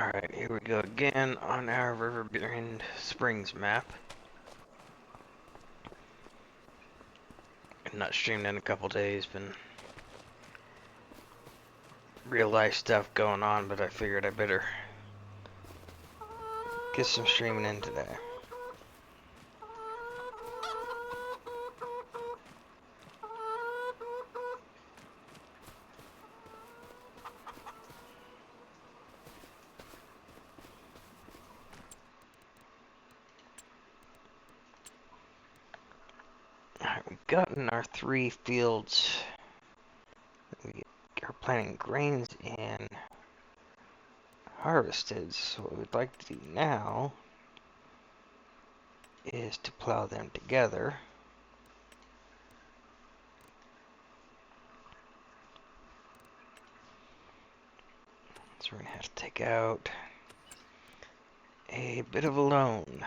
Alright, here we go again on our Riverbend Springs map. I've not streamed in a couple days, been real life stuff going on, but I figured I better get some streaming in today. Alright, we've gotten our 3 fields that we are planting grains in harvested, so what we'd like to do now is to plow them together. So we're going to have to take out a bit of a loan.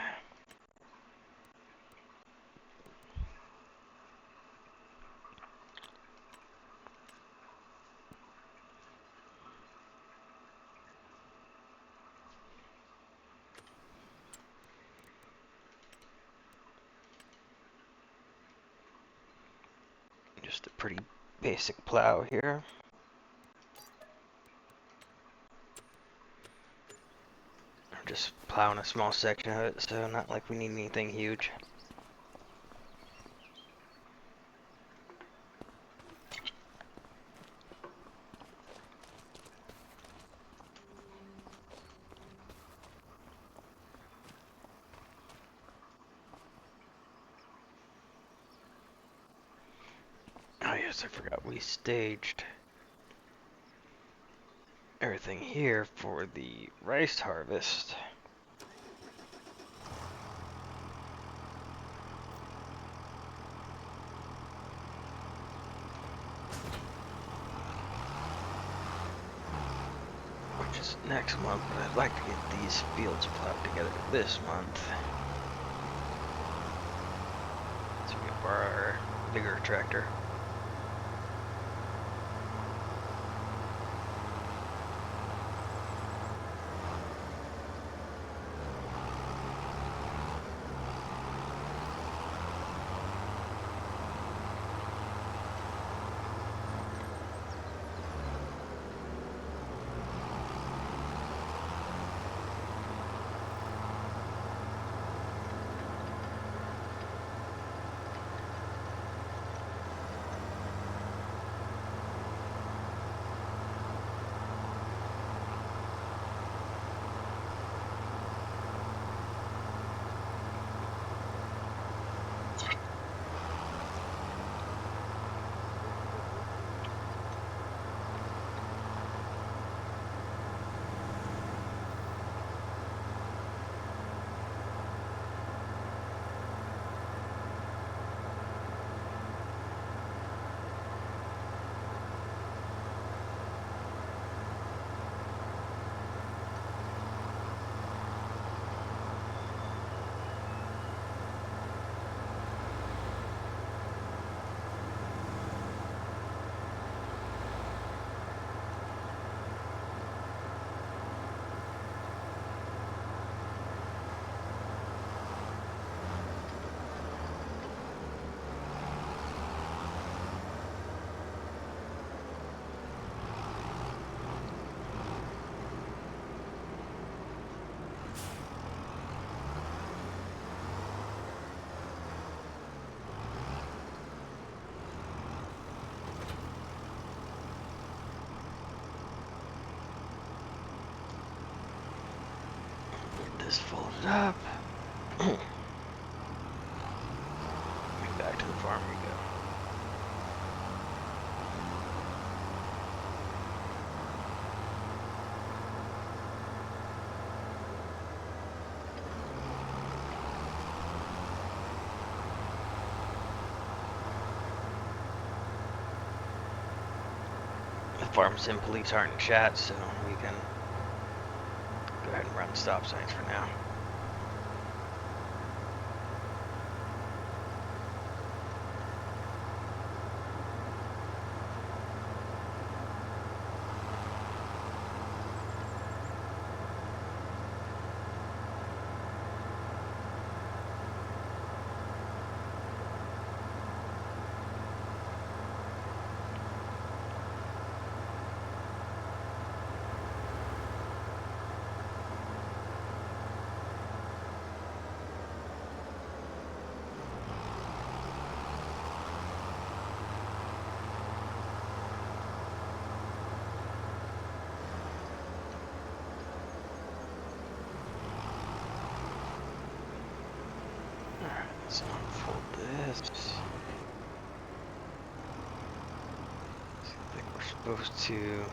Just a pretty basic plow here. I'm just plowing a small section of it, so not like we need anything huge. Oh yes, I forgot we staged everything here for the rice harvest. Which is next month, but I'd like to get these fields plowed together this month. So we can borrow our bigger tractor. Get this folded up. Back to the farm we go. The farm sim police aren't in chat, so we can go ahead and run stop signs for now. this. I think we're supposed to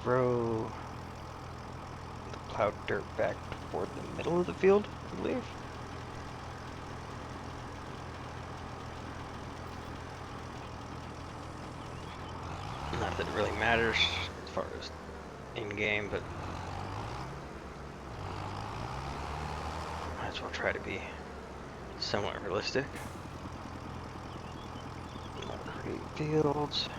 throw the plowed dirt back toward the middle of the field, I believe. Not that it really matters as far as in-game, but might as well try to be somewhat realistic. More create fields.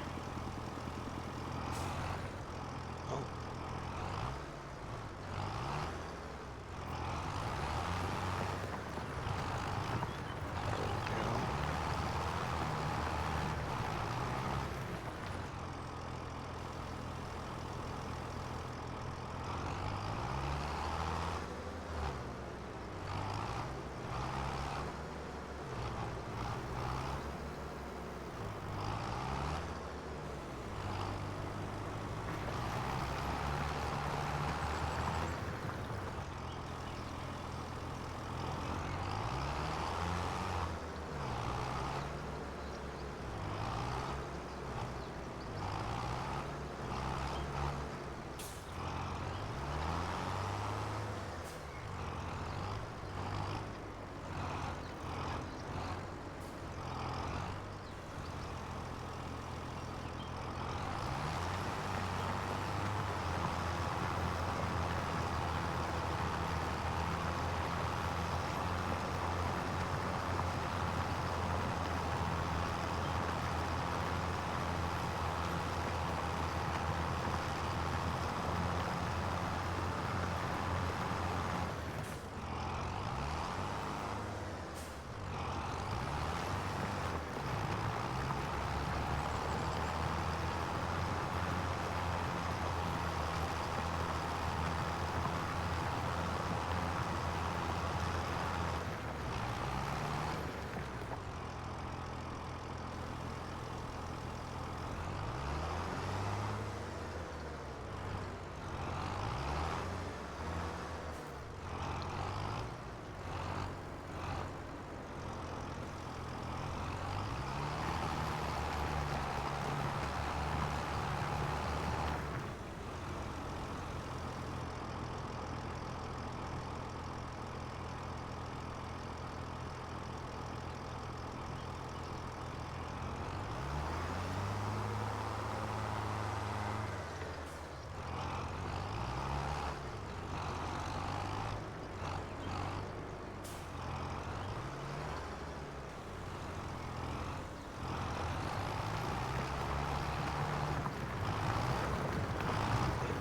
Oh. There we go.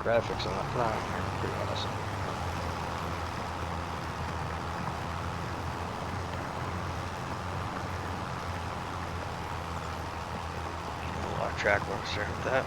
Graphics on that plan are pretty awesome. A lot of track work there with that.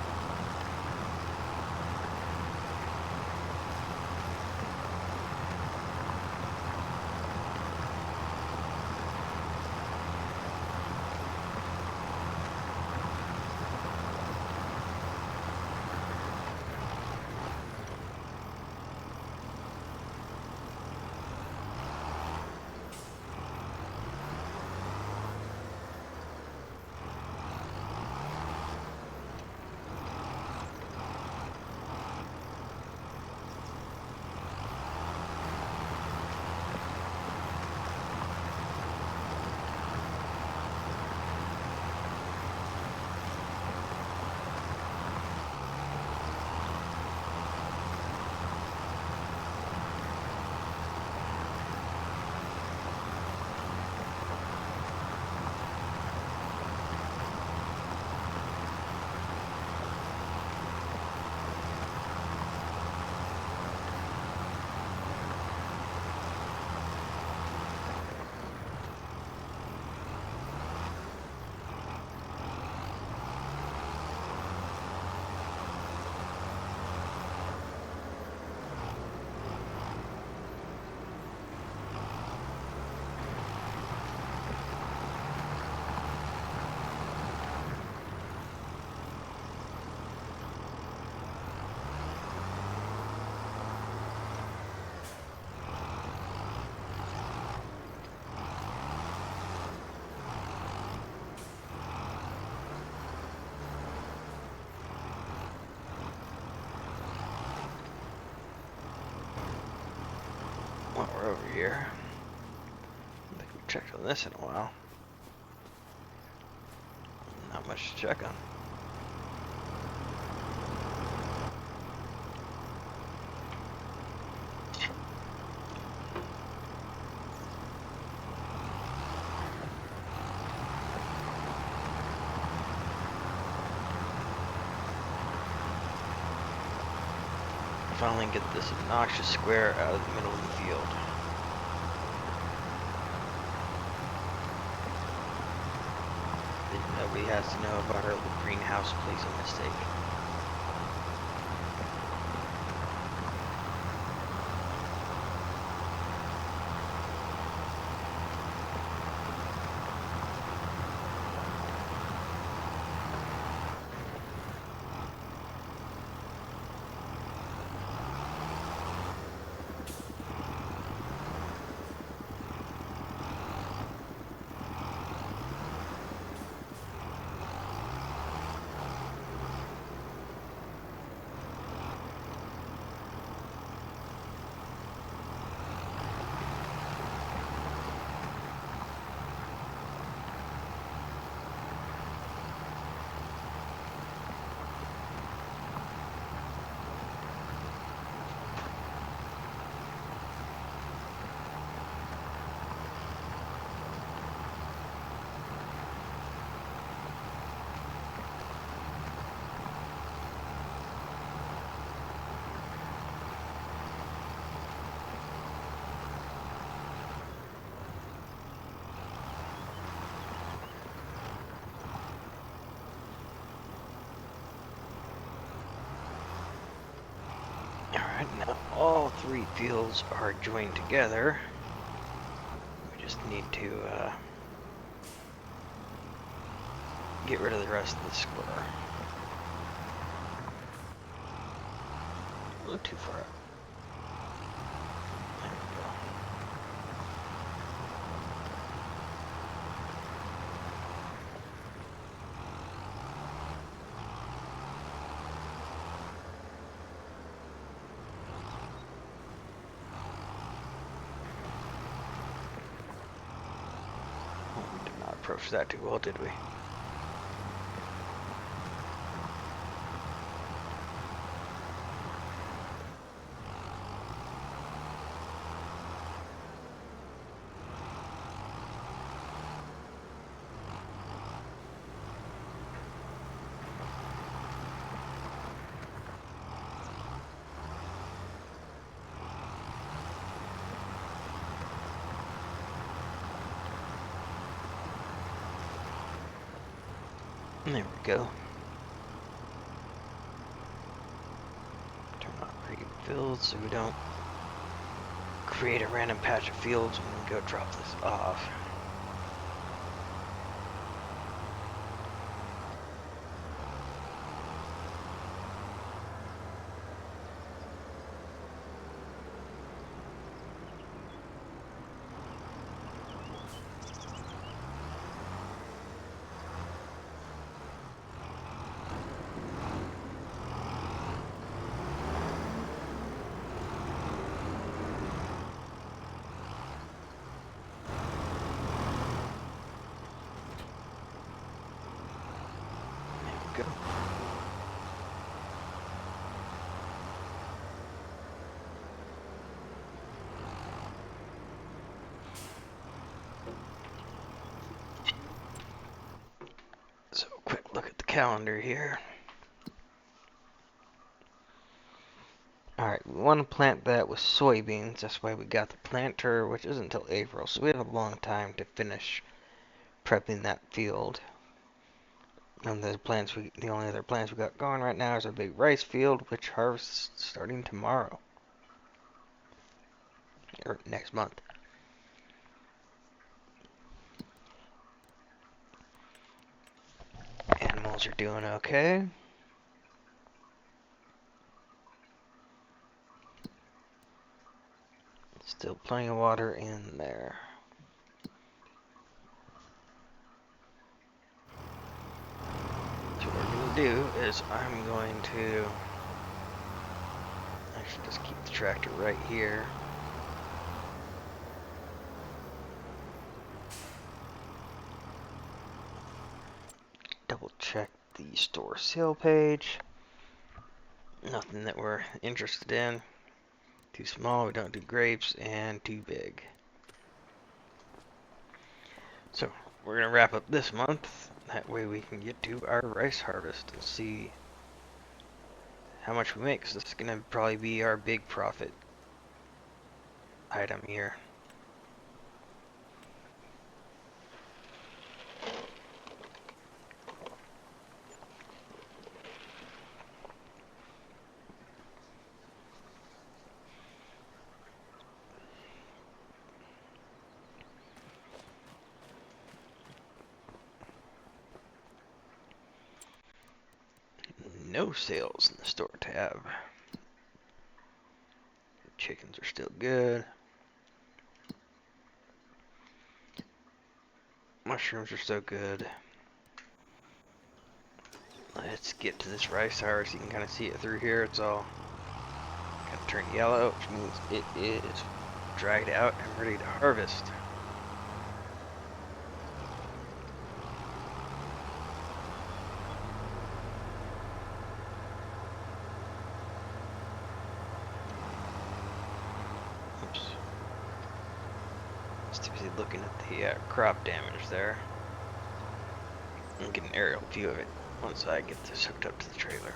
over here. I don't think we checked on this in a while. Not much to check on. Finally get this obnoxious square out of the middle of the field. Nobody has to know about our little greenhouse placing mistake. Alright, now all three fields are joined together. We just need to get rid of the rest of the square. A little too far up. There we go. We did not approach that too well, did we? There we go. Turn on create fields so we don't create a random patch of fields when we go drop this off. Go. So, quick look at the calendar here. Alright, we want to plant that with soybeans. That's why we got the planter, which isn't until April. So we have a long time to finish prepping that field. And the only other plants we got going right now is a big rice field, which harvests starting tomorrow. Or next month. Animals are doing okay. Still plenty of water in there. So what we're going to do is I'm going to actually just keep the tractor right here. the store sale page. Nothing that we're interested in. Too small, we don't do grapes, and too big. So we're gonna wrap up this month. That way we can get to our rice harvest and see how much we make. 'Cause this is gonna probably be our big profit item here. No sales in the store tab. Chickens are still good. Mushrooms are still good. Let's get to this rice harvest. You can kind of see it through here. It's all kind of turned yellow, which means it is dried out and ready to harvest. Oops. Just too busy looking at the crop damage there. And get an aerial view of it once I get this hooked up to the trailer.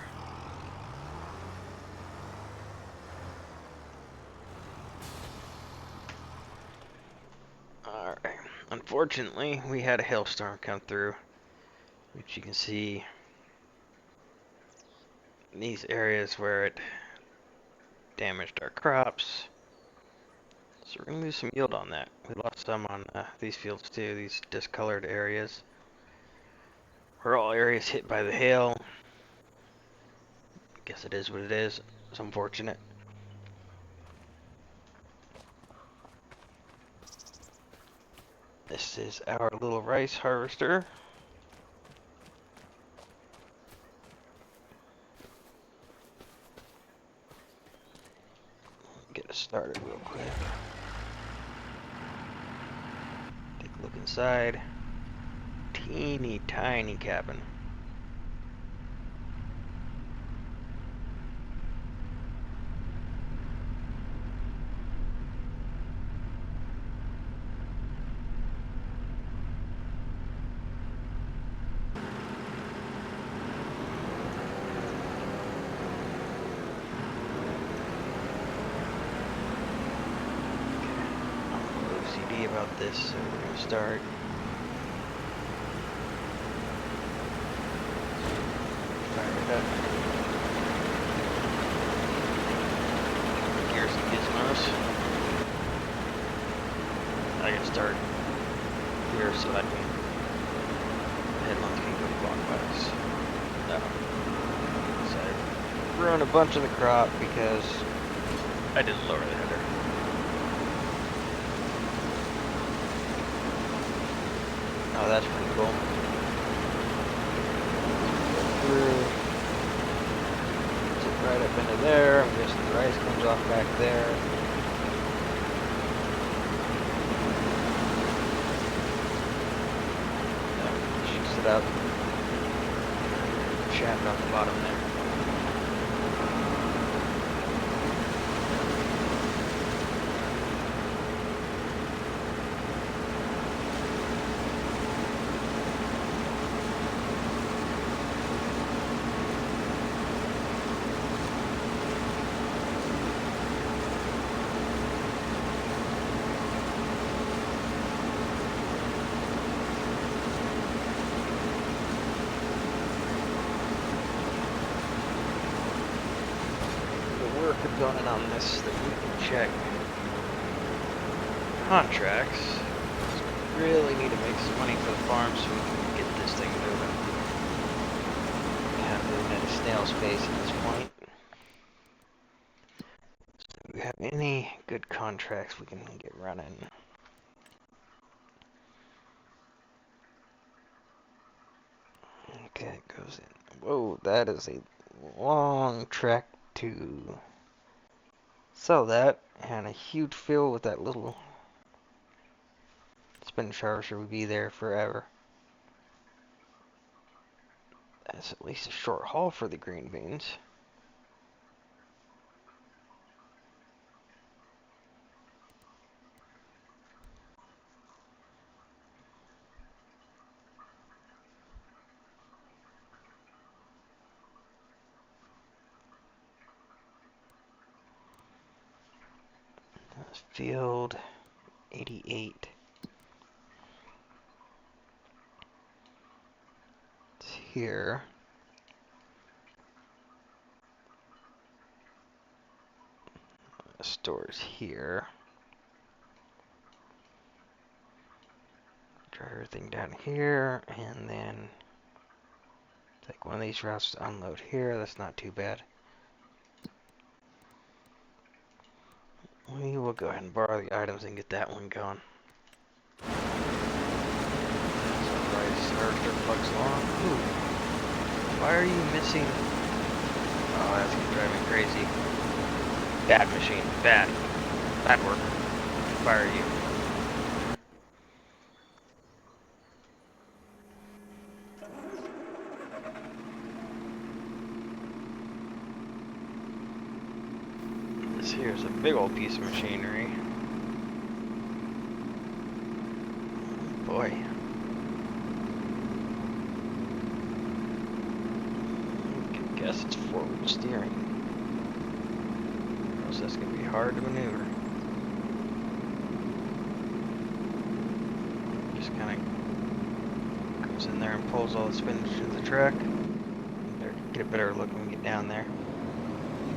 Alright. Unfortunately, we had a hailstorm come through, which you can see in these areas where it damaged our crops. So we're going to lose some yield on that. We lost some on these fields too, these discolored areas. We're all areas hit by the hail. Guess it is what it is. It's unfortunate. This is our little rice harvester. Get us started real quick. Take a look inside. Teeny tiny cabin. OCD about this, so we're gonna start. Fire it up. Gears and gizmos. I can start here so I can headlamps can go clockwise. No. So I ruined a bunch of the crop because I didn't lower the header. Oh, that's pretty cool. Through. Zip right up into there. I'm guessing the rice comes off back there. No, shoots it up. Shaft on the bottom there. Going on this that we can check contracts. Really need to make some money for the farm so we can get this thing moving. We have moved at a snail's pace at this point. So do we have any good contracts we can get running? Okay, it goes in. Whoa, that is a long trek to sell that, and a huge field with that little spinach harvester would be there forever. That's at least a short haul for the green beans. That's field 88. It's here. The store's here. Drive everything down here, and then take one of these routes to unload here. That's not too bad. We will go ahead and borrow the items and get that one going. Start plugs along. Ooh. Why are you missing? Oh, that's gonna drive me crazy. Bad machine. Bad. Bad work. Fire you. This here's a big old piece of machinery. Boy. I guess it's four-wheel steering. So that's gonna be hard to maneuver. Just kind of goes in there and pulls all the spinach to the track. Better get a better look when we get down there.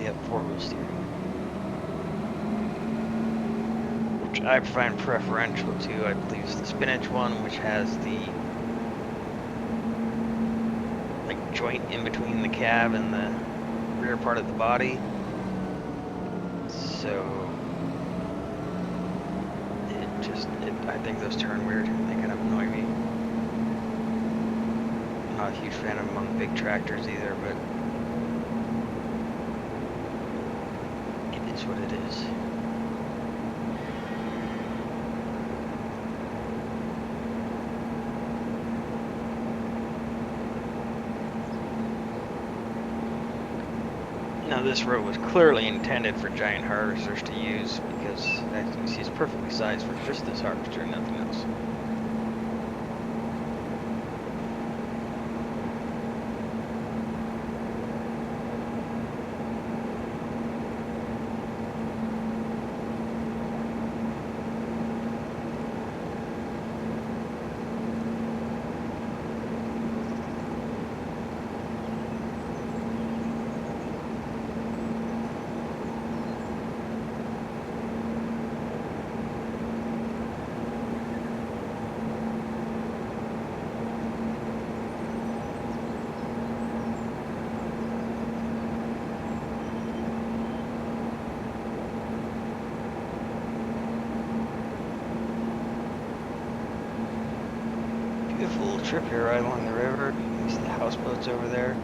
Yep, four-wheel steering. Which I find preferential to, I believe, is the spinach one, which has the joint in between the cab and the rear part of the body. So I think those turn weird. They kind of annoy me. I'm not a huge fan of them on big tractors either, but it is what it is. Now this road was clearly intended for giant harvesters to use because, as you can see, it's perfectly sized for just this harvester and nothing else. Beautiful little trip here right along the river. You see the houseboats over there.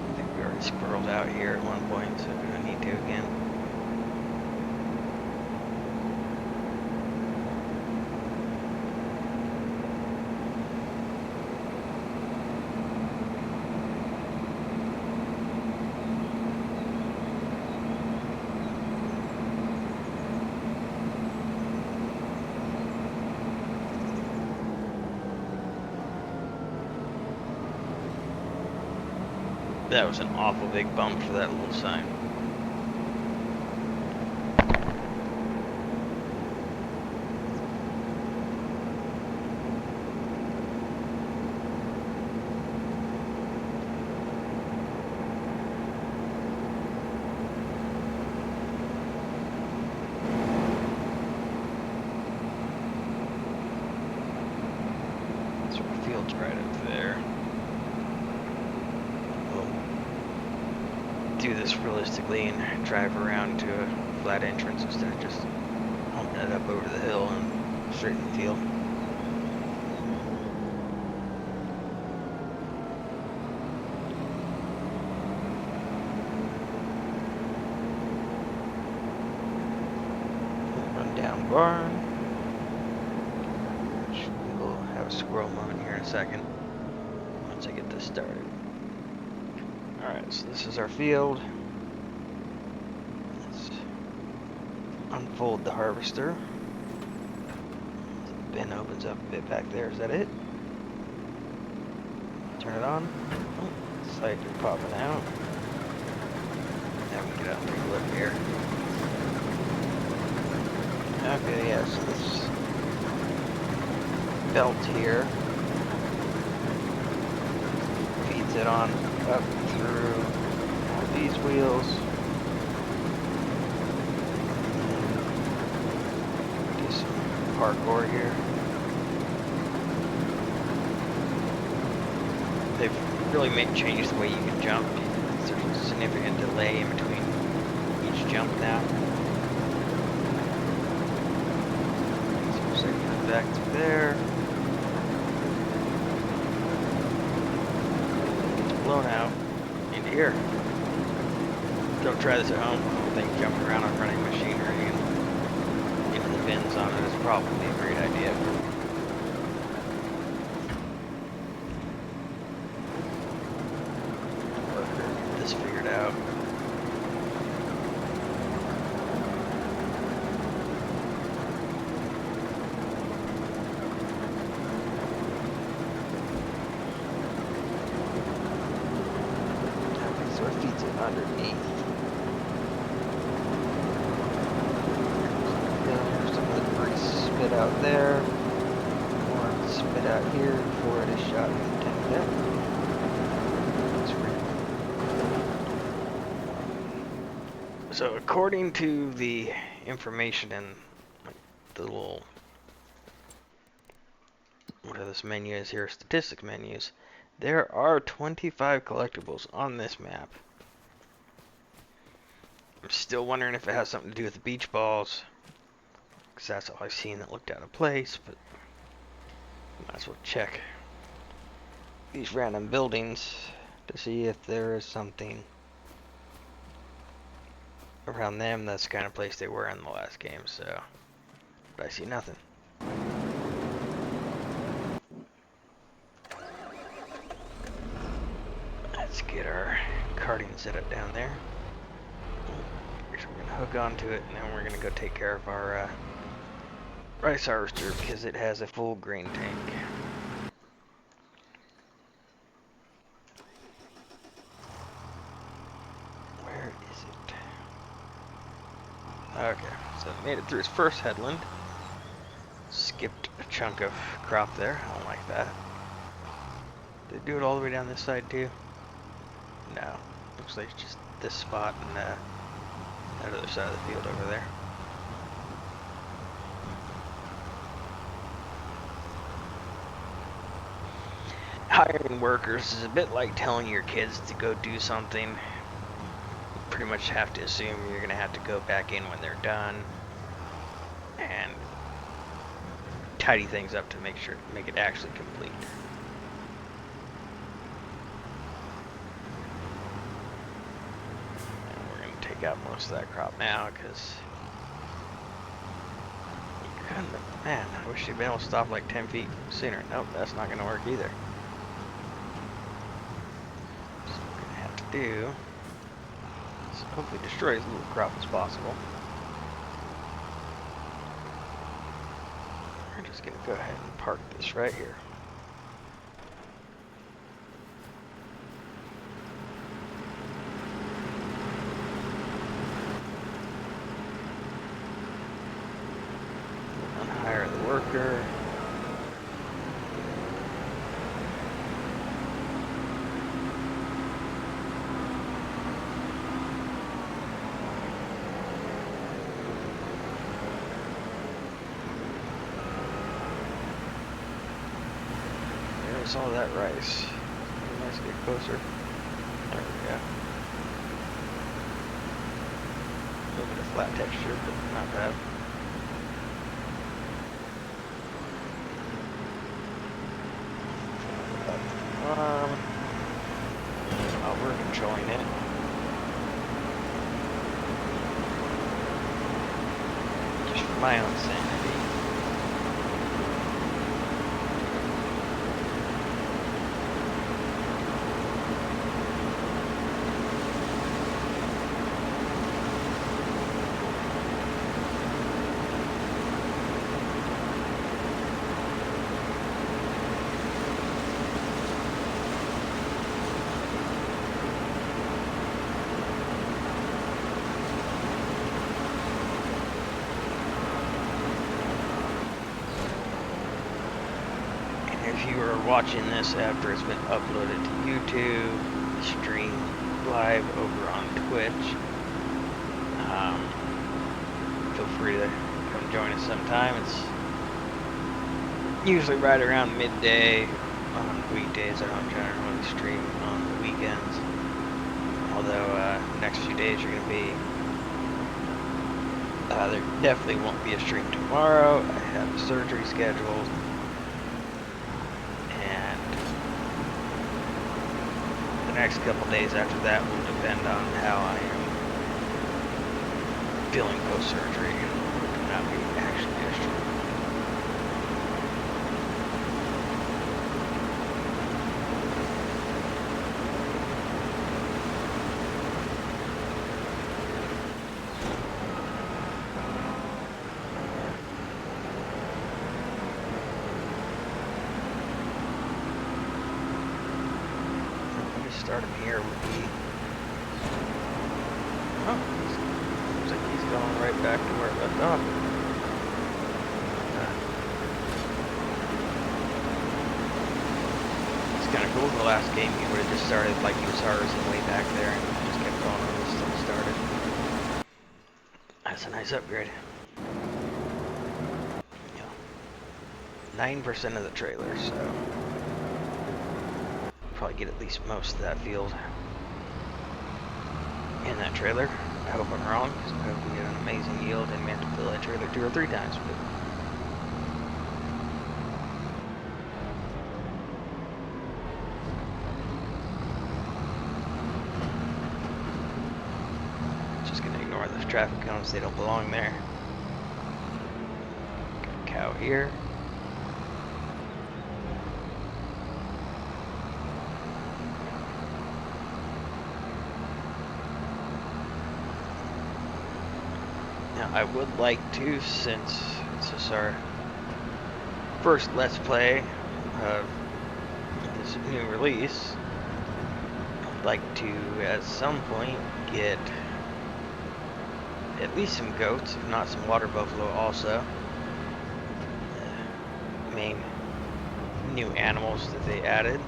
I think we already squirreled out here at one point, so we don't need to again. That was an awful big bump for that little sign. So our field's right up there. Do this realistically and drive around to a flat entrance instead of just humping it up over the hill and straight in the field. Run down barn. squirrel moment here in a second once I get this started. Alright, so this is our field. Let's unfold the harvester. The bin opens up a bit back there. Is that it? Turn it on. Oh, sights are popping out. Now we get out and take a look here. Okay, yeah, so this belt here feeds it on up through all these wheels. Do some parkour here. They've really changed the way you can jump. There's a significant delay in between each jump now. So we'll back through there. Gets blown out into here. Don't try this at home. I don't think jumping around on running machinery and into the bins on it is probably a great idea. This figured out. Okay, so it feeds it underneath. There's some of the debris spit out there. More spit out here before it is shot in the tank deck. So according to the information in the little, whatever this menu is here, statistics menus, there are 25 collectibles on this map. I'm still wondering if it has something to do with the beach balls, because that's all I've seen that looked out of place, but might as well check these random buildings to see if there is something around them. That's the kind of place they were in the last game, so, but I see nothing. Let's get our carting set up down there. We're gonna hook onto it, and then we're gonna go take care of our rice harvester because it has a full grain tank. Where is it? Okay, so it made it through its first headland. Skipped a chunk of crop there. I don't like that. Did it do it all the way down this side too? No. Looks like it's just this spot and that other side of the field over there. Hiring workers is a bit like telling your kids to go do something. You pretty much have to assume you're going to have to go back in when they're done and tidy things up to make it actually complete. And we're going to take out most of that crop now because you couldn't. Man, I wish you'd been able to stop like 10 feet sooner. Nope, that's not going to work either. So what we're going to have to do is hopefully destroy as little crop as possible. We're just going to go ahead and park this right here. Unhire the worker. There's all that rice. Let's get closer. There we go. A little bit of flat texture, but not bad. While we're controlling it. Just for my own sanity. who are watching this after it's been uploaded to YouTube, stream live over on Twitch, feel free to come join us sometime. It's usually right around midday on weekdays. I don't generally stream on the weekends. Although next few days are going to be, there definitely won't be a stream tomorrow. I have a surgery scheduled, and the next couple days after that will depend on how I am feeling post-surgery and not be actually discharged. Start him here would be. Oh, looks like he's going right back to where it left off. It's kind of cool. The last game he would have just started like he was harvesting way back there and just kept going when he still started. That's a nice upgrade. 9% of the trailer, so. Probably get at least most of that field in that trailer. I hope I'm wrong, because I hope we get an amazing yield and we have to fill that trailer 2 or 3 times. But just gonna ignore those traffic cones, they don't belong there. Got a cow here. I would like to, since this is our first Let's Play of this new release, I'd like to, at some point, get at least some goats, if not some water buffalo also. Main new animals that they added.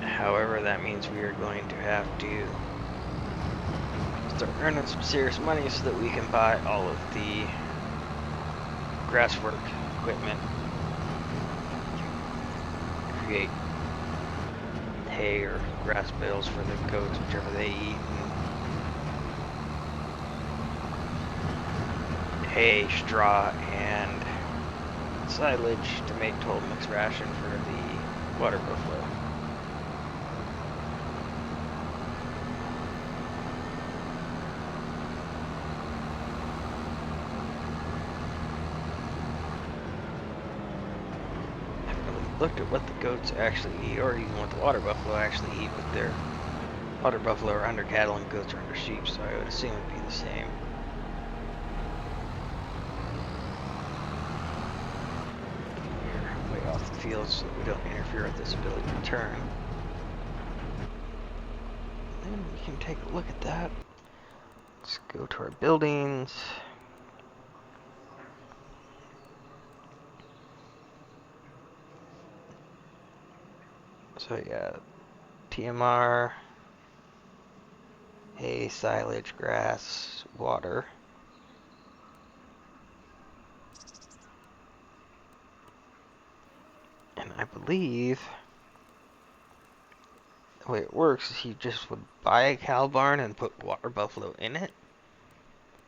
However, that means we are going to have to start earning some serious money so that we can buy all of the grasswork equipment, create hay or grass bales for the goats, whichever they eat, and hay, straw, and silage to make total mixed ration for the water buffalo. Looked at what the goats actually eat, or even what the water buffalo actually eat, but their water buffalo are under cattle and goats are under sheep, so I would assume it'd be the same. We're way off the field so that we don't interfere with this ability to turn. Then we can take a look at that. Let's go to our buildings. So yeah, TMR, hay, silage, grass, water. And I believe the way it works is he just would buy a cow barn and put water buffalo in it.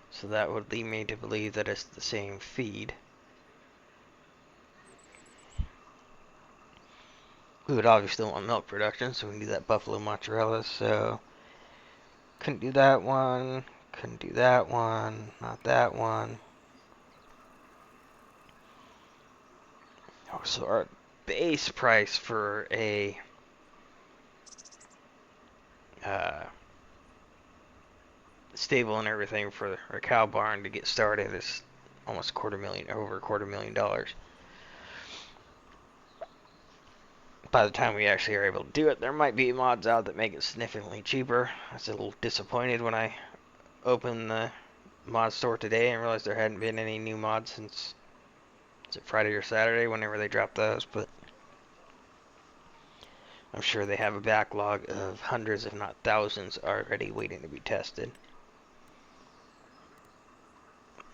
So that would lead me to believe that it's the same feed. We would obviously want milk production, so we can do that buffalo mozzarella, so couldn't do that one, couldn't do that one, not that one. Oh, so our base price for a stable and everything for a cow barn to get started is almost over $250,000. By the time we actually are able to do it, there might be mods out that make it significantly cheaper. I was a little disappointed when I opened the mod store today and realized there hadn't been any new mods since Is it Friday or Saturday, whenever they drop those? But I'm sure they have a backlog of hundreds, if not thousands, already waiting to be tested.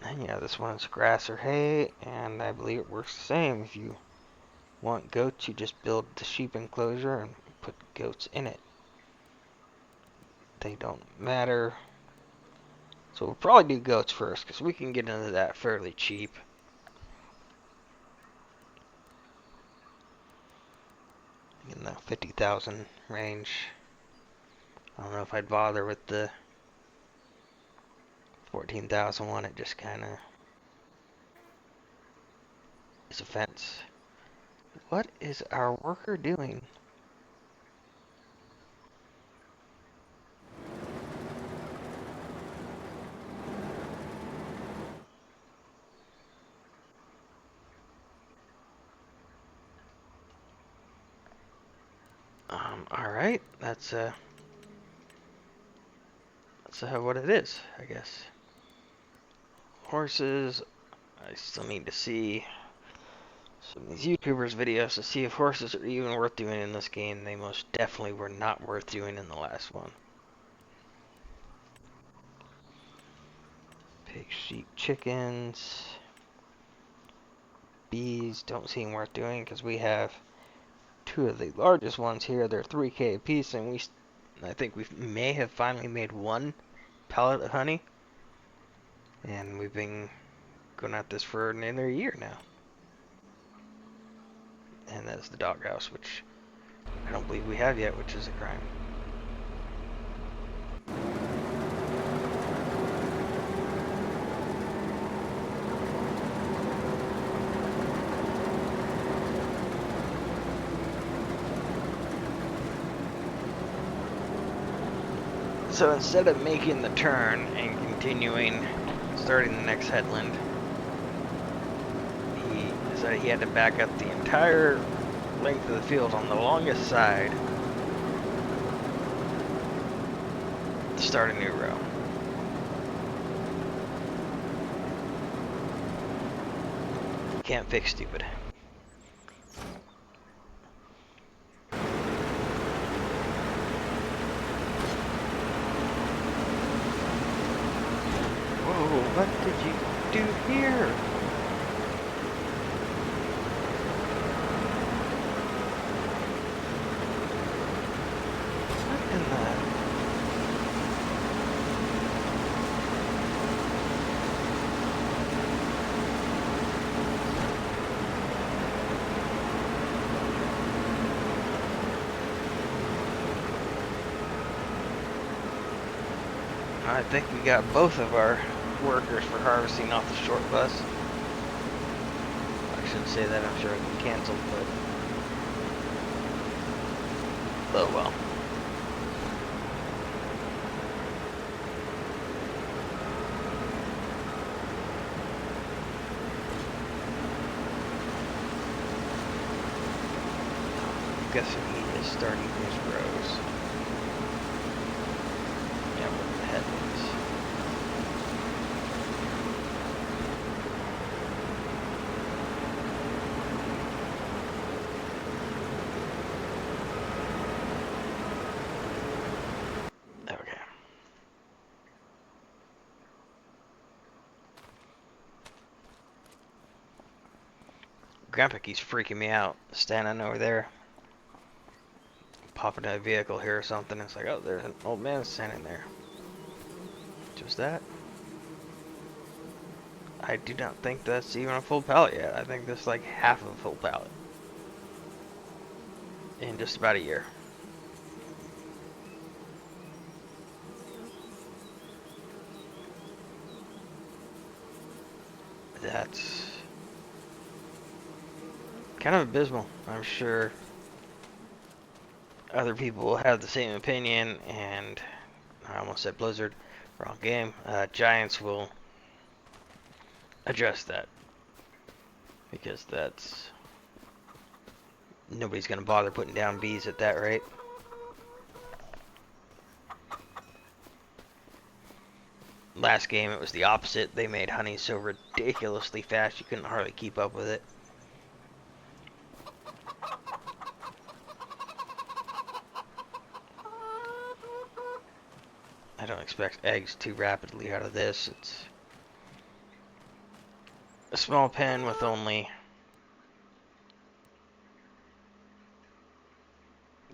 And yeah, this one's grass or hay, and I believe it works the same. If you want goats, you just build the sheep enclosure and put goats in it. They don't matter. So we'll probably do goats first, because we can get into that fairly cheap. In the 50,000 range. I don't know if I'd bother with the 14,000 one. It just kind of is a fence. What is our worker doing? Alright, that's what it is, I guess. Horses, I still need to see some of these YouTubers' videos to see if horses are even worth doing in this game. They most definitely were not worth doing in the last one. Pig, sheep, chickens, bees don't seem worth doing because we have two of the largest ones here. They're 3K a piece, and I think we may have finally made one pallet of honey, and we've been going at this for nearly a year now. And that's the doghouse, which I don't believe we have yet, which is a crime. So instead of making the turn and continuing, starting the next headland, he decided he had to back up the entire length of the field on the longest side to start a new row. Can't fix stupid. Whoa, what did you do here? What in the... I think we got both of our workers for harvesting off the short bus. I shouldn't say that, I'm sure it can cancel, but oh well. I'm guessing he is starting his rows. Yeah, with the headlands. Okay. Grandpa keeps freaking me out, standing over there, popping in a vehicle here or something. It's like, oh, there's an old man standing there. Just that? I do not think that's even a full pallet yet. I think that's like half of a full pallet. In just about a year. That's kind of abysmal. I'm sure other people will have the same opinion, and I almost said Blizzard, wrong game. Giants will address that, because that's nobody's gonna bother putting down bees at that rate. last game it was the opposite. They made honey so ridiculously fast you couldn't hardly keep up with it. I don't expect eggs too rapidly out of this. It's a small pen with only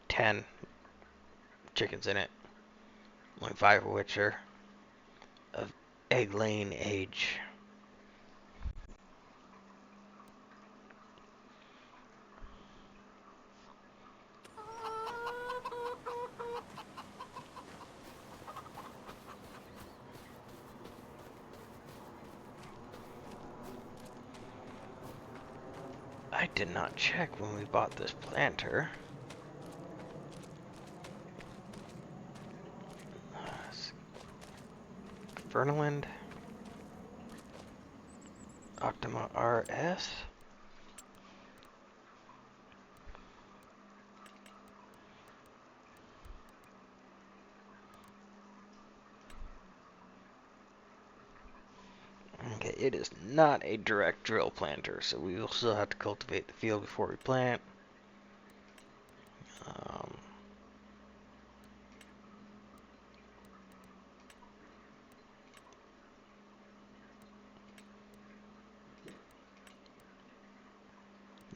10 chickens in it, only 5 of which are of egg-laying age. I did not check when we bought this planter. Vernaland Optima RS. Okay, it is not a direct drill planter, so we will still have to cultivate the field before we plant. Um,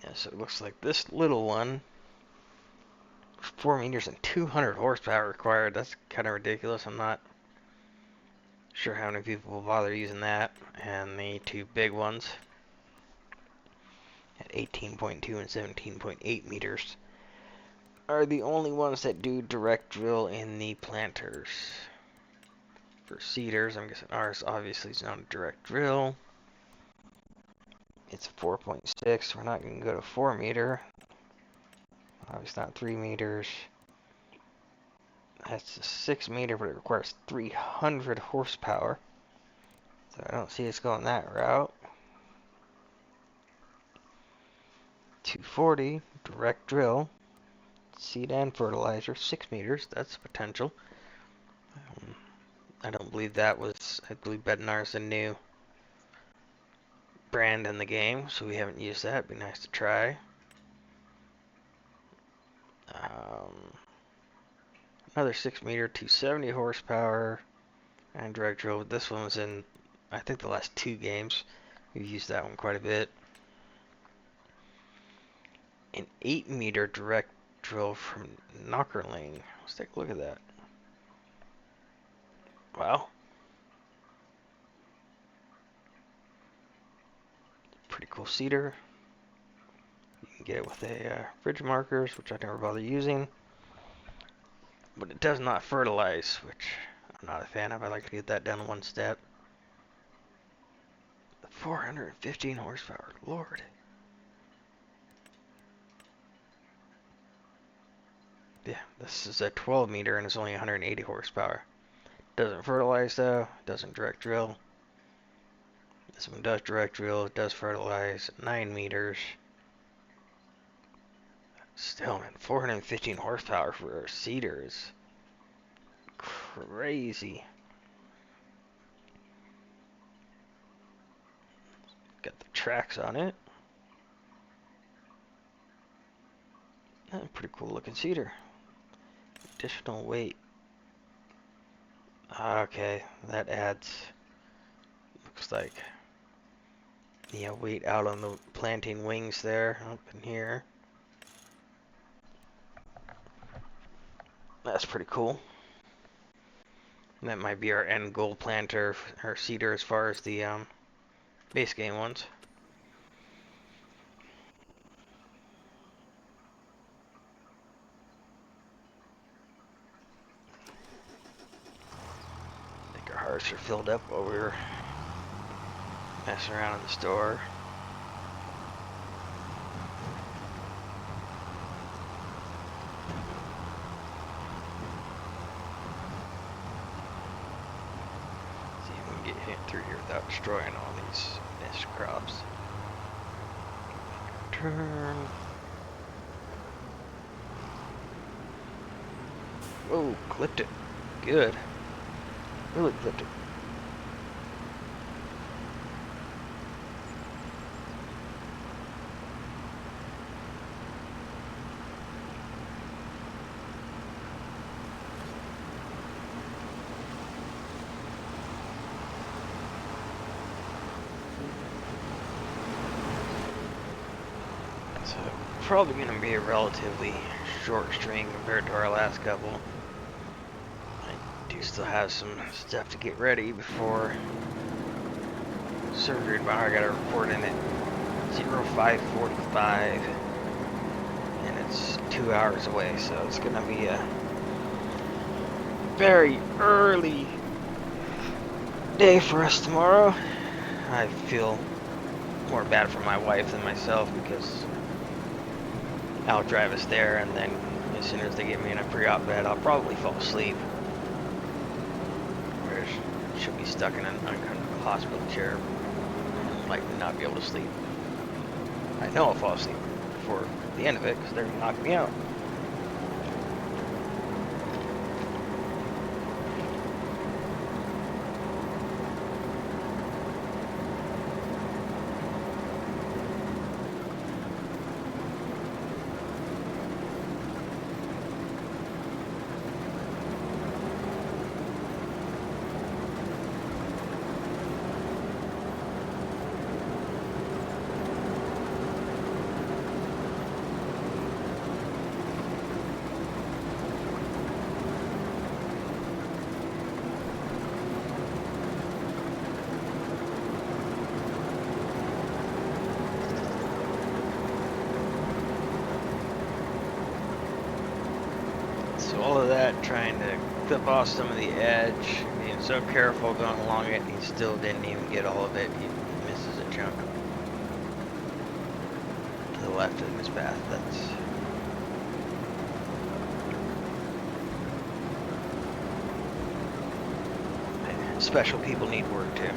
yeah, so it looks like this little one, 4 meters and 200 horsepower required. That's kind of ridiculous. I'm not sure how many people will bother using that. And the 2 big ones at 18.2 and 17.8 meters are the only ones that do direct drill in the planters. For seeders, I'm guessing ours obviously is not a direct drill. It's 4.6. We're not going to go to 4 meter. Obviously not 3 meters. That's a 6 meter, but it requires 300 horsepower. So I don't see us going that route. 240, direct drill. Seed and fertilizer, 6 meters. That's potential. I don't believe that was, I believe Bednar's a new brand in the game, so we haven't used that. It'd be nice to try. Another 6 meter, 270 horsepower, and direct drill. This one was in, I think, the last 2 games. We've used that one quite a bit. An 8 meter direct drill from Knockerling. Let's take a look at that. Wow. Pretty cool seeder. You can get it with a fridge markers, which I never bother using. But it does not fertilize, which I'm not a fan of. I like to get that down one step. 415 horsepower, Lord. Yeah, this is a 12 meter and it's only 180 horsepower. Doesn't fertilize though, doesn't direct drill. This one does direct drill, it does fertilize, 9 meters. Still, man, 415 horsepower for a seeder is crazy. Got the tracks on it. Pretty cool looking seeder. Additional weight. Okay, that adds, looks like, yeah, weight out on the planting wings there, up in here. That's pretty cool. And that might be our end goal planter, or seeder, as far as the base game ones. I think our hearts are filled up while we were messing around in the store. See if we can get hit through here without destroying all these niche crops. Turn. Whoa, clipped it. Good. Really clipped it. probably going to be a relatively short stream compared to our last couple. I do still have some stuff to get ready before surgery tomorrow. I got a report in at 05:45, and it's 2 hours away, so it's going to be a very early day for us tomorrow. I feel more bad for my wife than myself because I'll drive us there, and then as soon as they get me in a pre-op bed, I'll probably fall asleep. Whereas she'll be stuck in a hospital chair and likely not be able to sleep. I know I'll fall asleep before the end of it because they're going to knock me out. So all of that, trying to clip off some of the edge, being so careful going along it, he still didn't even get all of it. He misses a chunk to the left of his path. That's special people need work too.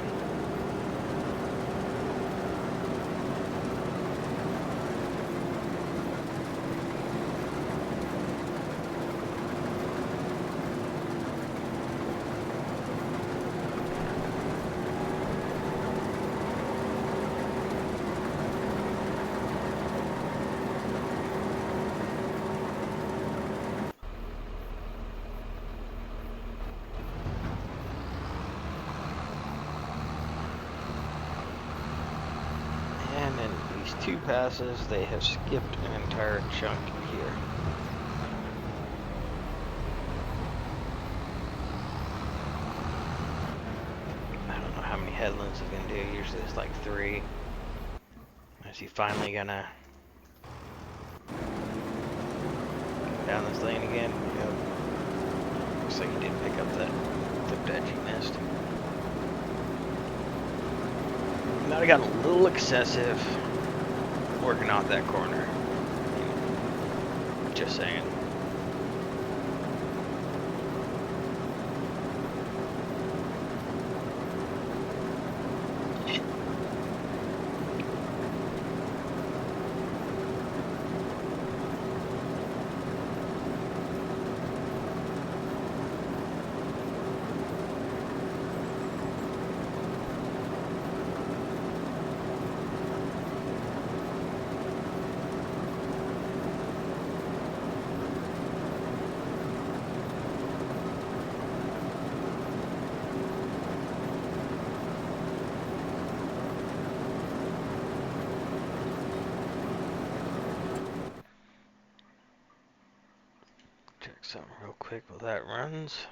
And in these two passes, they have skipped an entire chunk here. I don't know how many headlands he's going to do. Usually it's like 3. Is he finally going to go down this lane again? Yep. Looks like he did pick up that clipped edge he missed. Might have gotten a little excessive working off that corner. Just saying. Check something real quick while that runs.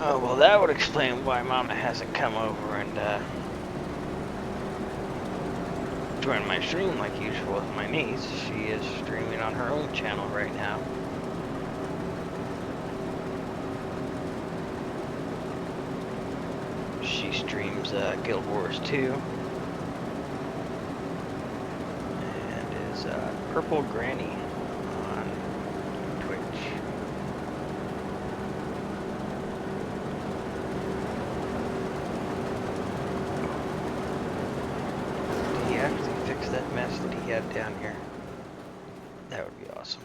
Oh, well, that would explain why Mama hasn't come over and joined my stream like usual with my niece. She is streaming on her own channel right now. She streams Guild Wars 2 and is Purple Granny on Twitch. he had down here. That would be awesome.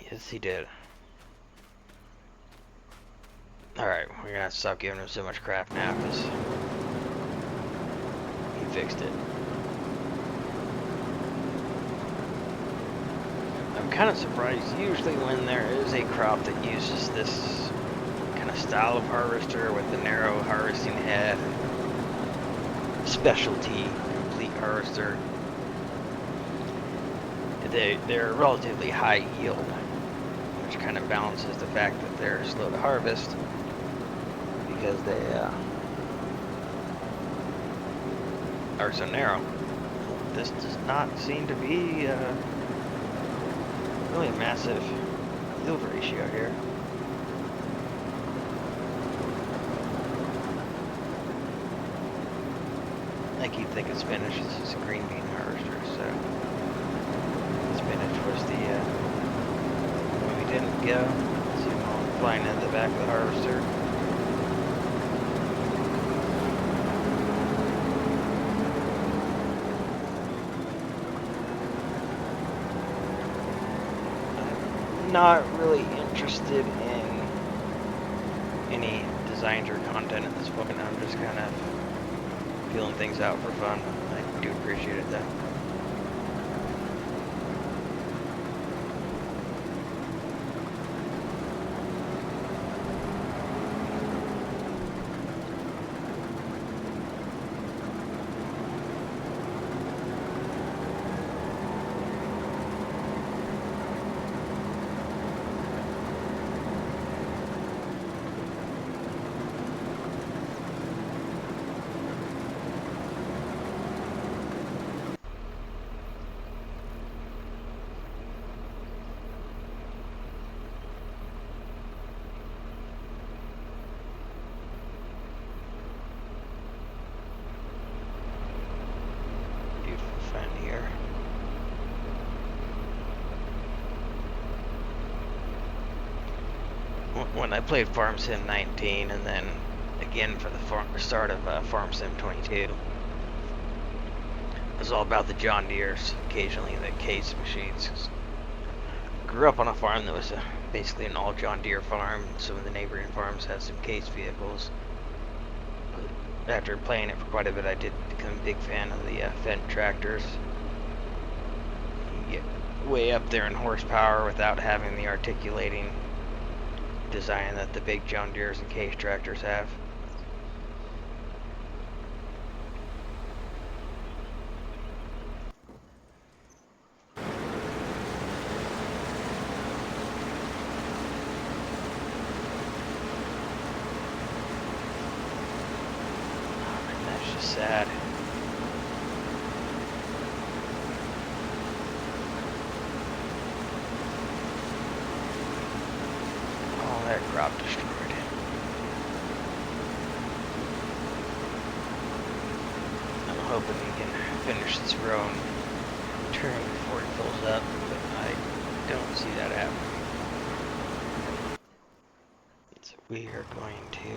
Yes, he did. Alright, we're gonna have to stop giving him so much crap now, because he fixed it. I'm kind of surprised. Usually when there is a crop that uses this kind of style of harvester with the narrow harvesting head, specialty complete harvester, they're relatively high yield, which kind of balances the fact that they're slow to harvest because they are so narrow. This does not seem to be really a massive yield ratio here. Like you'd think of spinach, this is a green bean harvester, so spinach was the one we didn't go. See them all flying in the back of the harvester. I'm not really interested in any designs or content at this point. I'm just kind of feeling things out for fun. I do appreciate it though. When I played Farm Sim 19 and then again for the start of Farm Sim 22, it was all about the John Deeres, occasionally the Case machines. Grew up on a farm that was basically an all John Deere farm. Some of the neighboring farms had some Case vehicles. But after playing it for quite a bit, I did become a big fan of the Fendt tractors. You get way up there in horsepower without having the articulating design that the big John Deeres and Case tractors have. That's just sad. All that crop destroyed. I'm hoping he can finish this row and turn before it fills up, but I don't see that happening. So we are going to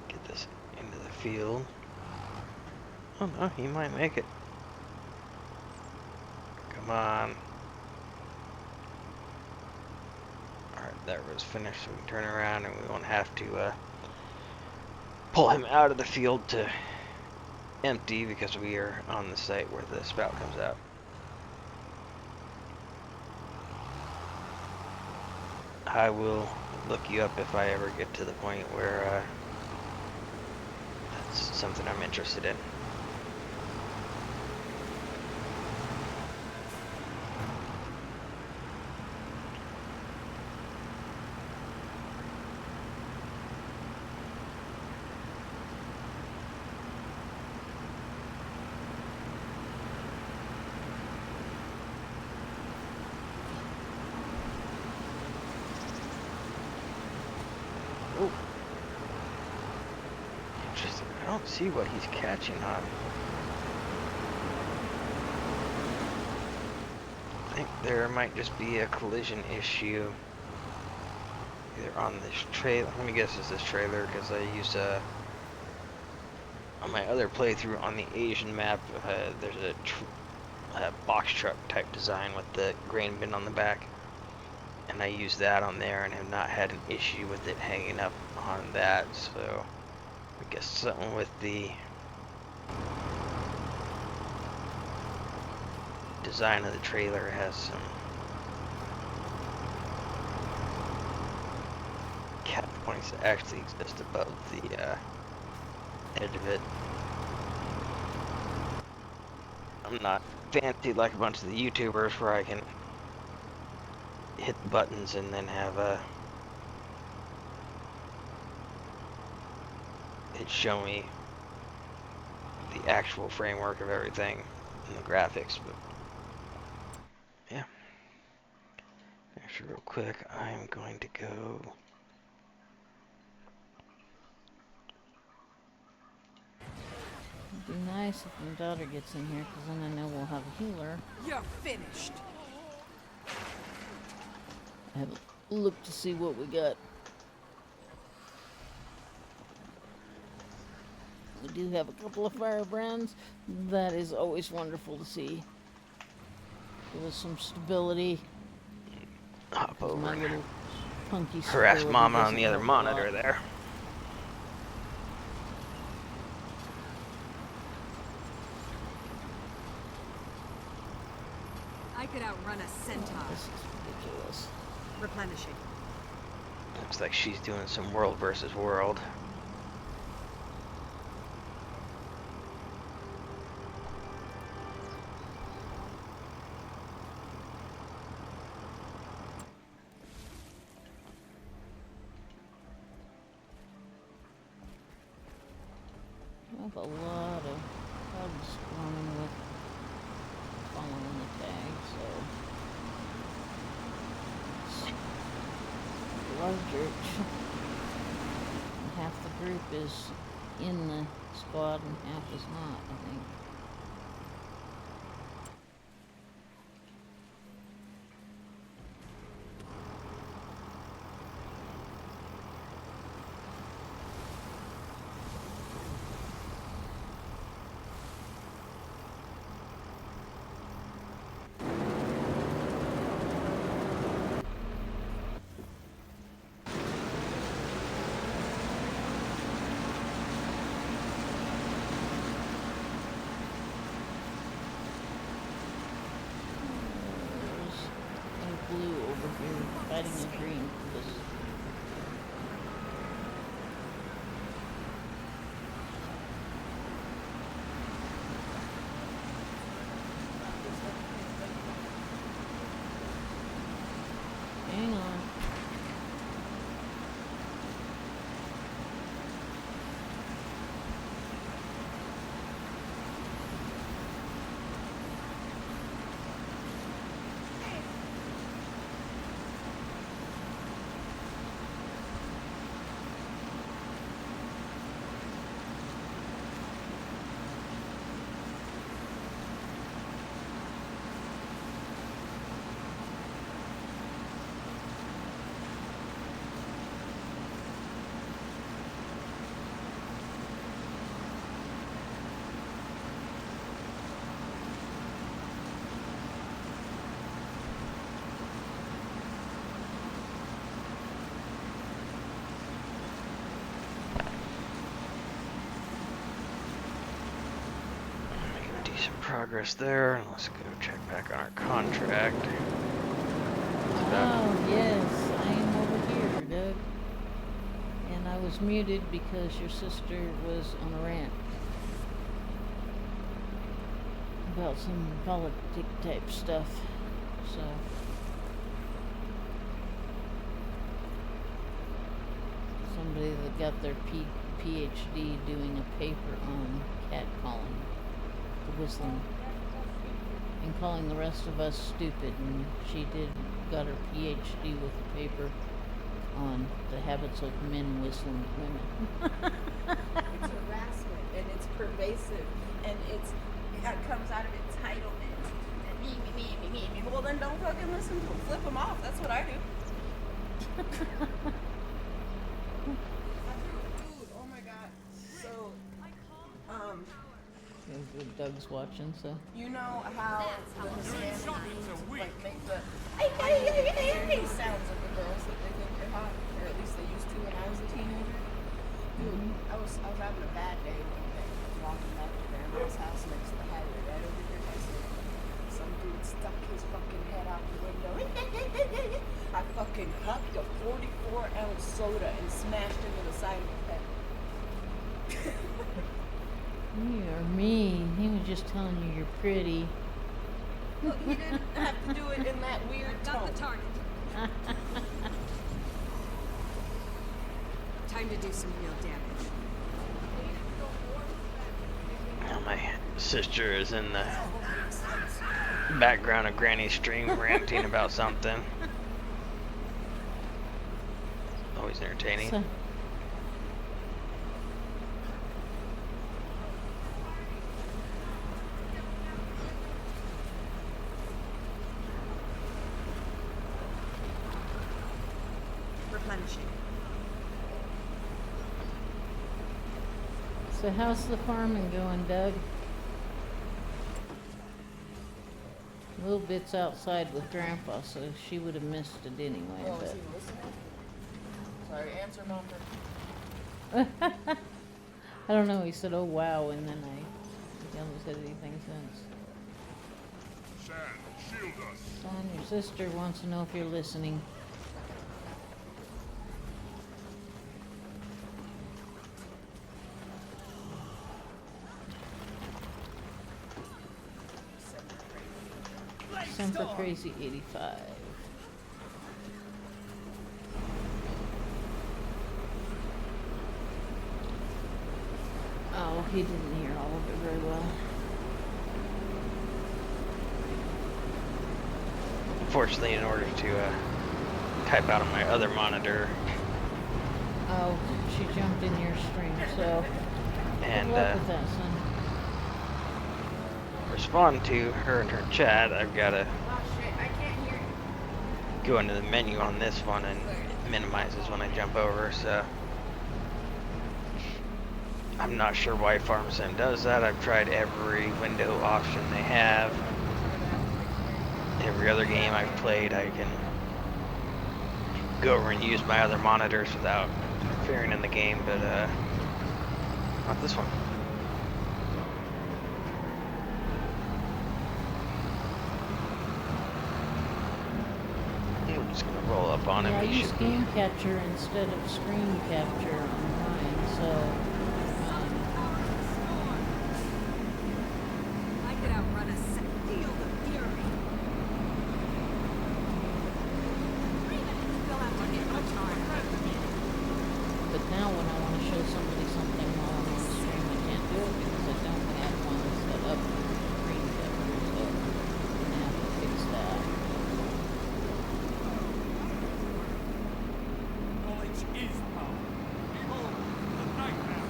get this into the field. Oh no, he might make it. Come on. Alright, that row's finished, so we can turn around and we won't have to pull him out of the field to empty because we are on the site where the spout comes out. I will look you up if I ever get to the point where that's something I'm interested in. don't see what he's catching on. I think there might just be a collision issue either on this trailer. Let me guess, it's this trailer, because I used on my other playthrough on the Asian map. There's a box truck type design with the grain bin on the back, and I used that on there and have not had an issue with it hanging up on that. So I guess something with the design of the trailer has some cap points that actually exist above the edge of it. I'm not fancy like a bunch of the YouTubers where I can hit the buttons and then have it show me the actual framework of everything and the graphics, but yeah. Actually, real quick, I'm going to go. It'd be nice if my daughter gets in here, because then I know we'll have a healer. You're finished. I have a look to see what we got. We do have a couple of firebrands. That is always wonderful to see. Give us some stability. Hop over My and little punky harass stability Mama on doesn't the other help a lot. monitor there. I could outrun a centaur. This is ridiculous. Replenishing. Looks like she's doing some world versus world. I have a lot of bugs running with following the tag, so it's larger. Half the group is in the squad and half is not, I think. Blue over here fighting a green for this. Hang on. Making decent progress there. Let's go check back on our contract. Oh, yes, I am over here, Doug. And I was muted because your sister was on a rant about some politic type stuff. So somebody that got their PhD doing a paper on catcalling, the whistling, and calling the rest of us stupid, and she got her PhD with a paper on the habits of men whistling at women. It's harassment. aggressive, and it comes out of entitlement. And me. Well, then don't fucking listen to him. Flip him off. That's what I do. Dude, oh my god. So, Doug's watching, so. you know how the Hispanic dudes like make the hey sounds of the girls that they think are hot, or at least they used to when I was a teenager. Dude, I was having a bad day one day. I was walking back to Grandma's house next to the highway right over here by Sam. Some dude stuck his fucking head out the window. I fucking hucked a 44-ounce soda and smashed into the side of his head. You are mean. He was just telling you you're pretty. Look, he didn't have to do it in that weird Got tone. the target. Time to do some real damage. Now my sister is in the background of Granny's stream ranting about something. Always entertaining. So, Replenishing. so how's the farming going, Doug? A little bit's outside with Grandpa, so she would have missed it anyway. Oh, is But he listening? Sorry, answer mom. I don't know. He said, "Oh wow," and then he hasn't said anything since. Shan, shield us. Son, your sister wants to know if you're listening. Semper Crazy 85. Oh, he didn't hear all of it very well. Unfortunately, in order to type out on my other monitor Oh, she jumped in your stream, so and good luck with that, son. respond to her in her chat, I've got to Oh shit, I can't hear you. go into the menu on this one, and it minimizes when I jump over, so I'm not sure why FarmSim does that. I've tried every window option they have. Every other game I've played, I can go over and use my other monitors without interfering in the game, but not this one. I'm just gonna roll up on him. Yeah, I He use should be. Game Capture instead of Screen Capture on mine, so I could outrun a field of fury. They'll have to hit much harder. but now when I want to show somebody something while I'm on stream, I can't do it because I don't have one set up for Screen Capture, so I'm gonna have to fix that. Knowledge is power. Behold, the nightmare.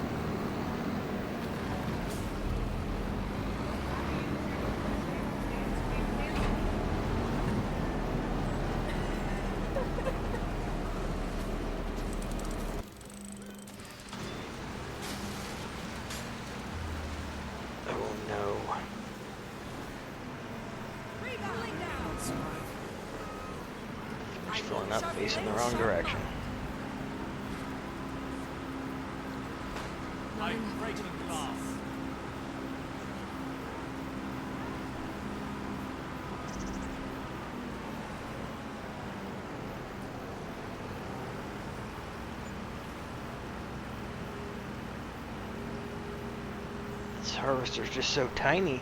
Oh no. Reballing down. Just filling up, facing the wrong direction. Like breaking glass. This harvester's just so tiny.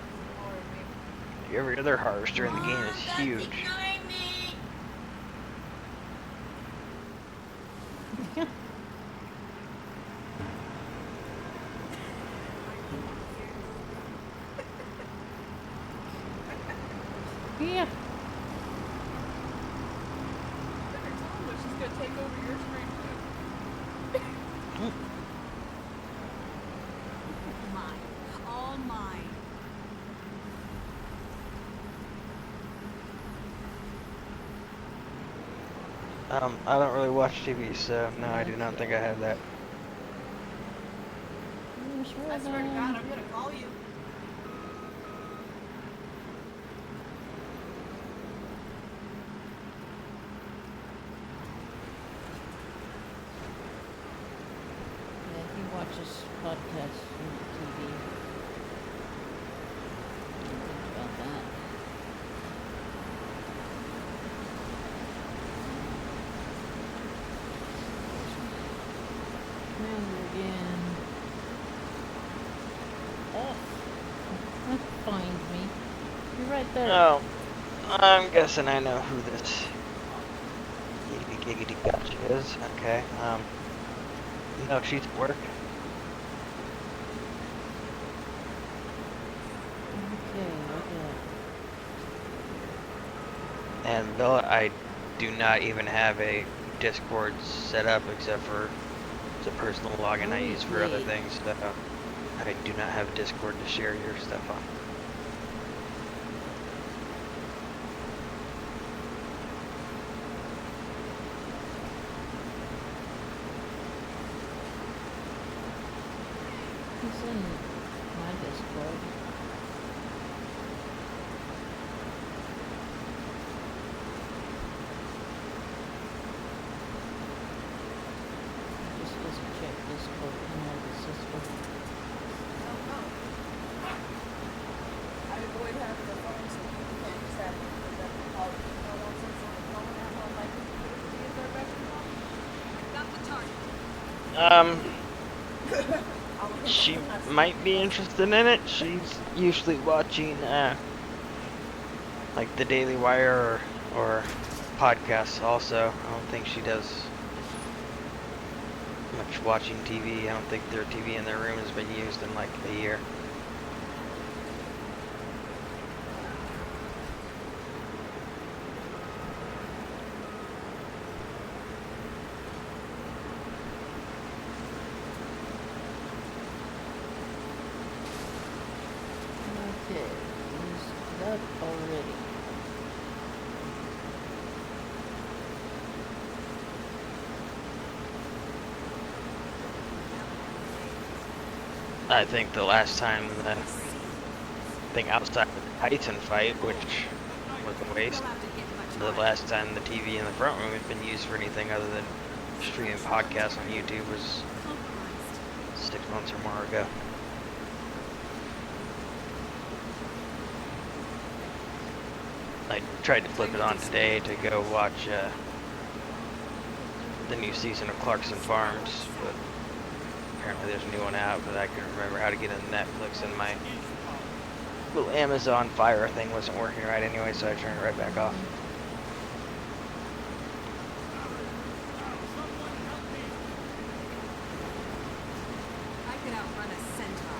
Every other harvester in the game is huge. Yeah. Better tell him that she's gonna take over your stream too. Mine. All I don't really watch TV, so no, I do not think I have that. Where's I swear to God, Ribbon? I'm gonna call you. Yeah, he watches podcasts on TV. Didn't think about that. Commander again. Find me. You're right there. Oh, I'm guessing I know who this giggity giggity gotcha is. Okay. No, she's at work. Okay, okay. And though I do not even have a Discord set up except for the personal login I use for other Wait. things, so I do not have a Discord to share your stuff on. He's in my Discord. He just doesn't check Discord unlike his sister. I don't know. I avoid having the phone so people can't just have them call it. You know what I'm saying? So the phone have on like is their bedroom phone? Got the target. She might be interested in it. She's usually watching, like the Daily Wire or podcasts also. I don't think she does much watching TV. I don't think their TV in their room has been used in like a year. Okay, he's up already. I think the last time the thing outside of the Titan fight, which was a waste, We'll have to get much the higher. last time the TV in the front room had been used for anything other than streaming podcasts on YouTube was Compromised. 6 months or more ago. I tried to flip it on today to go watch the new season of Clarkson Farms, but apparently there's a new one out, but I couldn't remember how to get into Netflix, and my little Amazon Fire thing wasn't working right anyway, so I turned it right back off. I could outrun a centaur.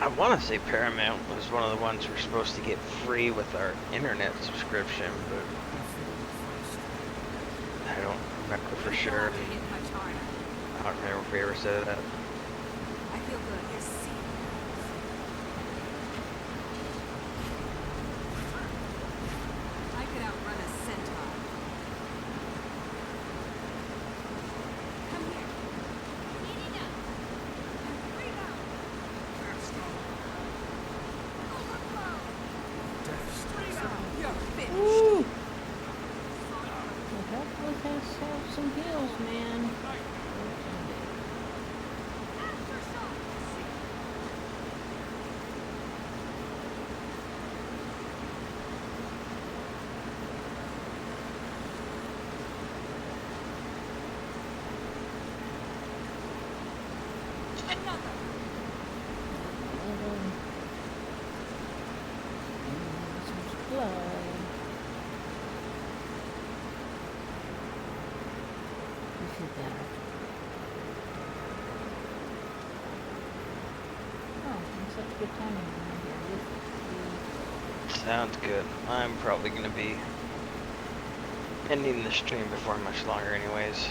I want to say Paramount was one of the ones we're supposed to get free with our internet subscription, but I don't remember for We'll sure. have to hit much harder. I don't remember if we ever said that. I feel good. You're safe. I could outrun a centaur. Come here. Heating up. Rebound. Overflow. Rebound. You're finished. Woo! The helpless has to have some heals, man. Aftershock. Another. Some supply. We feel better. Oh, it's such good timing around here with Sounds good. I'm probably going to be ending the stream before much longer anyways.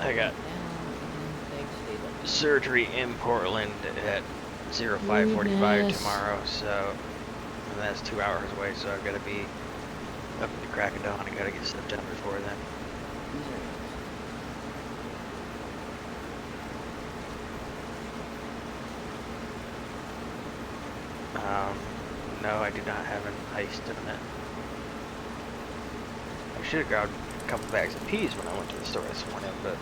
I got surgery in Portland at 05:45 tomorrow, so and that's 2 hours away, so I've got to be up at the crack of dawn. I got to get stuff done before then. No, I do not have an iced on it. I should have grabbed a couple bags of peas when I went to the store this morning, but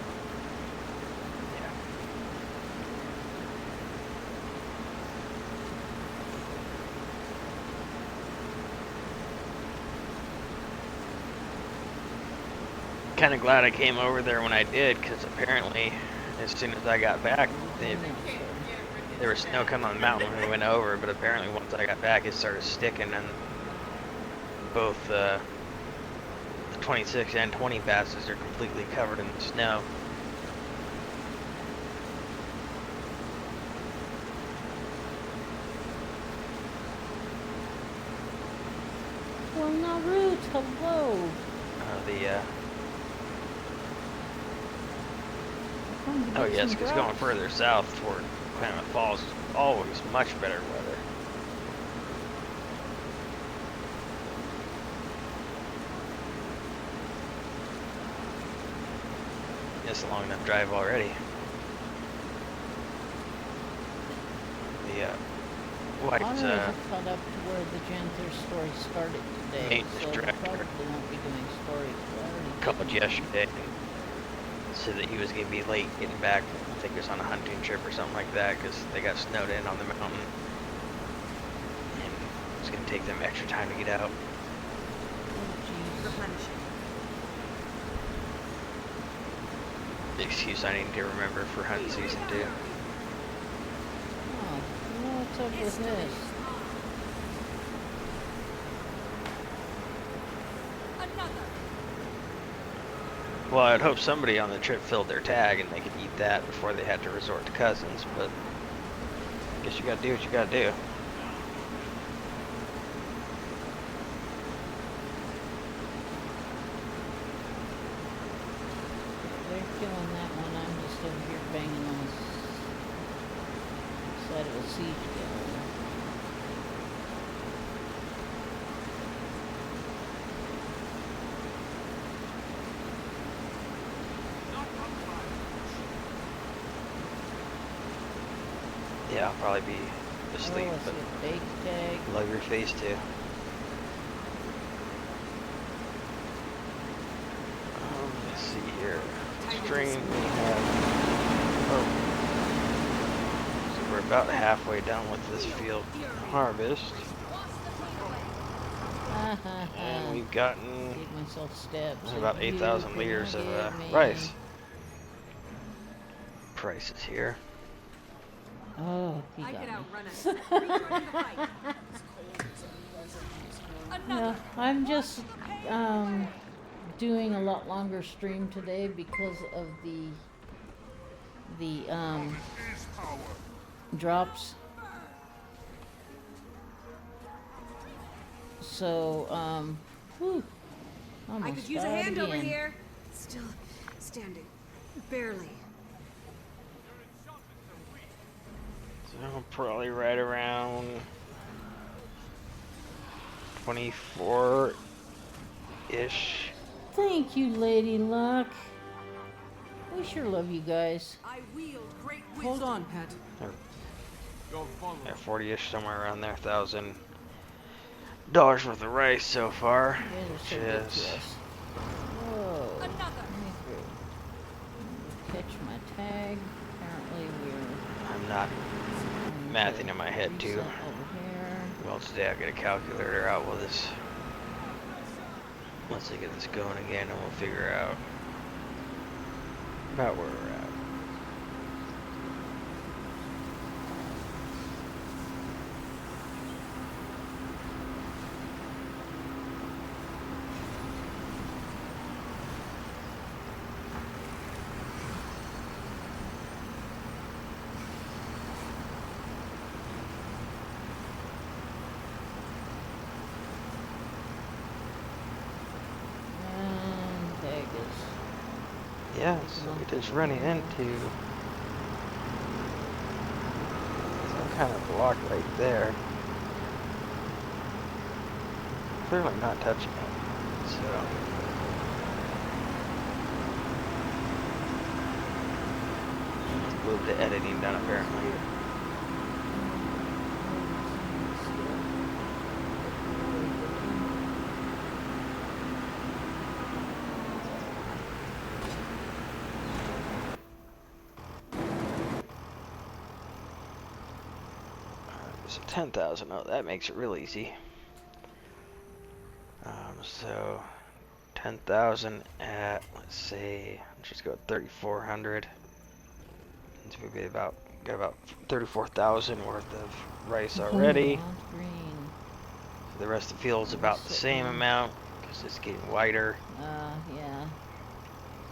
yeah. Kind of glad I came over there when I did, because apparently as soon as I got back, there was snow coming on the mountain when we went over, but apparently once I got back it started sticking, and both the 26 and 20 passes are completely covered in snow. Well, Naruto, hello. Oh yes, because going further south toward Klamath Falls is always much better weather. It's a long enough drive already. The white caught up to where the Janther story started today, so we probably won't be doing stories. Called yesterday. Said that he was going to be late getting back. I think it was on a hunting trip or something like that, because they got snowed in on the mountain. And it's going to take them extra time to get out. The excuse I need to remember for hunt season 2. Oh, what's up with this? Well, I'd hope somebody on the trip filled their tag and they could eat that before they had to resort to cousins, but I guess you gotta do what you gotta do. They're killing that one. I'm just over here banging on the side of a siege gallery. Yeah, I'll probably be asleep, but Bake tag. love your face too. Let's see here. Stream we have. So we're about halfway done with this field harvest. And we've gotten Gave myself steps. about 8,000 liters of rice. Prices here. Oh, he got I could me. outrun a rejoin the fight. Yeah, I'm just doing a lot longer stream today because of the drops. So whew, I almost could use a died hand over again. here. Still standing. Barely. So probably right around 24-ish. Thank you, Lady Luck. We sure love you guys. I wield great wisdom. Hold on, Pet. Yeah, 40-ish, somewhere around there. $1,000 worth of rice so far, You guys are which so good is to us. Whoa. Another. Catch my tag. Apparently we're I'm not mathing in my head too. over here. Well, today I'll get a calculator out with this. Once I get this going again, and we'll figure out about where we're at. Yeah, Take a so month we're to just get running here. into some kind of block right there. Clearly not touching it. So move the editing done apparently. So 10,000. Oh, that makes it real easy. So 10,000 at, let's say, let's just go at 3,400. So we got about 34,000 worth of rice already. Mount Green. The rest of the field's about the same Sitting. amount because it's getting wider. Yeah.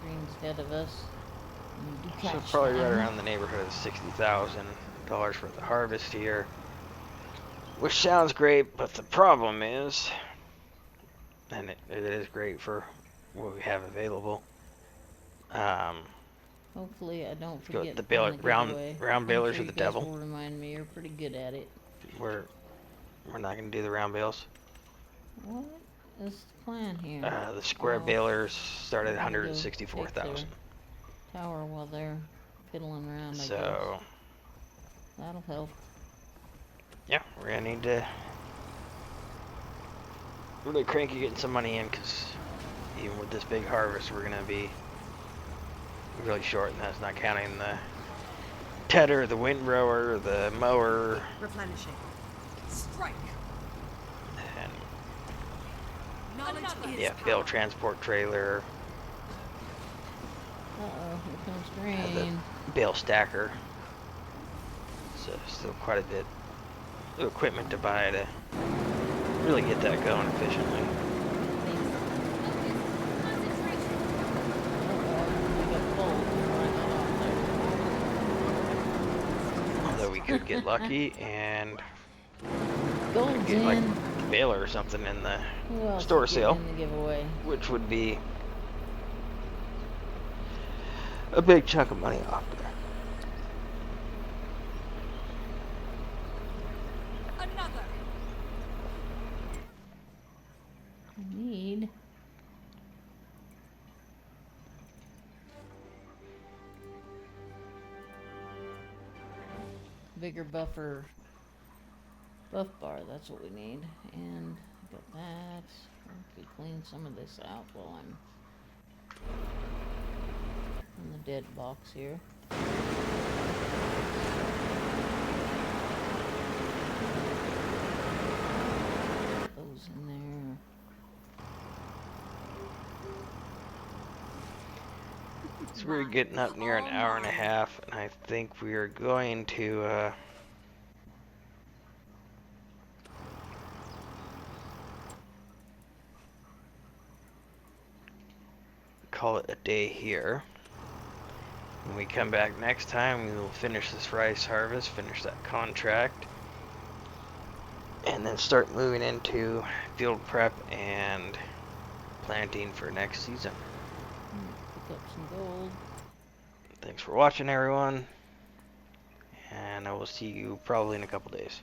Green's ahead of us. Need to So catch probably right them. around the neighborhood of $60,000 for the harvest here, which sounds great, but the problem is, and it is great for what we have available. Hopefully I don't Go forget the on baler, the round giveaway. I'm balers sure are you the guys devil. will remind me. You're pretty good at it. We're not gonna do the round bales. What is the plan here? The square balers start at I'm gonna go take their 164,000. tower while they're fiddling around, I guess. So That'll help. yeah, we're gonna need to really cranky getting some money in because even with this big harvest, we're gonna be really short, and that's not counting the tedder, the windrower, the mower, Replenishing. Strike. and Knowledge is yeah, power. bale transport trailer, Uh-oh, here comes the Green. bale stacker. So still quite a bit of equipment to buy to really get that going efficiently. I got pulled before I got out Although we could get lucky and there. Gold's get like in. the baler or something in the Who else store is getting sale, in the giveaway? which would be a big chunk of money off there. Another. Need bigger buff bar, that's what we need. And got that. We could clean some of this out while I'm in the dead box here. Those in there. So we're getting up near an hour and a half, and I think we are going to call it a day here. When we come back next time, we will finish this rice harvest, finish that contract, and then start moving into field prep and planting for next season. Pick up some gold. Thanks for watching, everyone, and I will see you probably in a couple days.